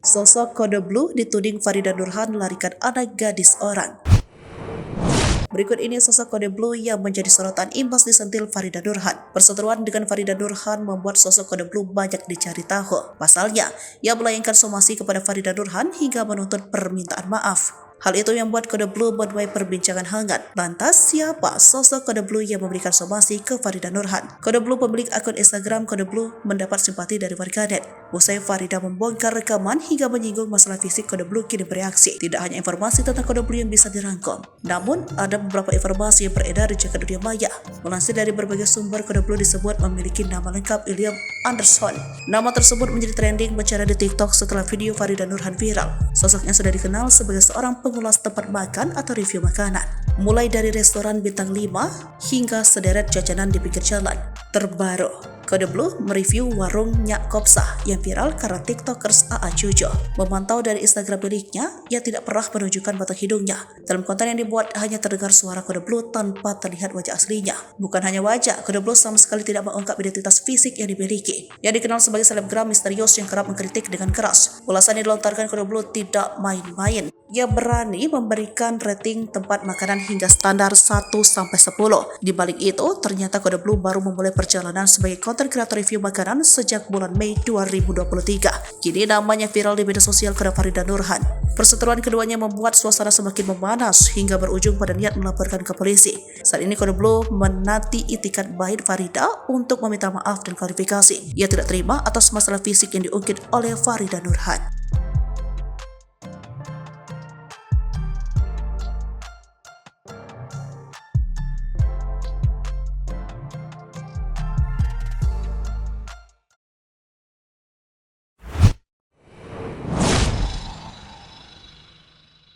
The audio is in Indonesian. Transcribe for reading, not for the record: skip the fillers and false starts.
Sosok Kode Blue dituding Farida Nurhan larikan anak gadis orang. Berikut ini sosok Kode Blue yang menjadi sorotan imbas disentil Farida Nurhan. Perseteruan dengan Farida Nurhan membuat sosok Kode Blue banyak dicari tahu. Pasalnya, ia melayangkan somasi kepada Farida Nurhan hingga menuntut permintaan maaf. Hal itu yang membuat Kode Blue menuai perbincangan hangat. Lantas, siapa sosok Kode Blue yang memberikan somasi ke Farida Nurhan? Kode Blue, pemilik akun Instagram Kode Blue, mendapat simpati dari warganet. Usai Farida membongkar rekaman hingga menyinggung masalah fisik, Kode Blue kini bereaksi. Tidak hanya informasi tentang Kode Blue yang bisa dirangkum, namun ada beberapa informasi yang beredar di jagat dunia maya. Melansir dari berbagai sumber, Kode Blue disebut memiliki nama lengkap William Anderson. Nama tersebut menjadi trending bicara di TikTok setelah video Farida Nurhan viral. Sosoknya sudah dikenal sebagai seorang pengulas tempat makan atau review makanan, mulai dari restoran bintang 5 hingga sederet jajanan di pinggir jalan. Terbaru, Kode Blue mereview warung Nyak Kopsah yang viral karena tiktokers AA Cujo. Memantau dari Instagram miliknya, ia tidak pernah menunjukkan batang hidungnya. Dalam konten yang dibuat hanya terdengar suara Kode Blue tanpa terlihat wajah aslinya. Bukan hanya wajah, Kode Blue sama sekali tidak mengungkap identitas fisik yang dimiliki. Ia dikenal sebagai selebgram misterius yang kerap mengkritik dengan keras. Ulasan yang dilontarkan Kode Blue tidak main-main. Ia berani memberikan rating tempat makanan hingga standar 1-10. Di balik itu, ternyata Kode Blue baru memulai perjalanan sebagai konten kreator review makanan sejak bulan Mei 2023. Kini namanya viral di media sosial karena Farida Nurhan. Perseteruan keduanya membuat suasana semakin memanas hingga berujung pada niat melaporkan ke polisi. Saat ini Kode Blue menanti itikat baik Farida untuk meminta maaf dan klarifikasi. Ia tidak terima atas masalah fisik yang diungkit oleh Farida Nurhan.